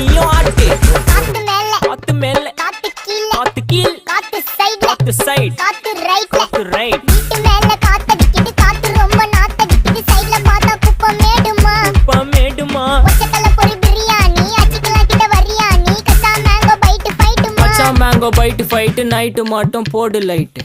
நீயும் ஆட்டு. காத்து மேல காத்து மேல காத்து கீழ காத்து கீழ் காத்து சைடுல காத்து சைடு காத்து ரைட்ல காத்து ரைட். வீட்டு மேல காத்தடிக்குது காத்து ரொம்ப நாத்தடிக்குது சைடுல பார்த்தா குப்பை மேடுமா மேடுமா ஒச்சக்கல்ல பொரி பிரியாணி அச்சிக்கலாம் கிட்ட வரியாணி கச்சா மேங்கோ பைட்டு ஃபைட்டுமா மச்சான் மேங்கோ பைட்டு ஃபைட்டு நைட்டு மட்டும் போடு லைட்டு.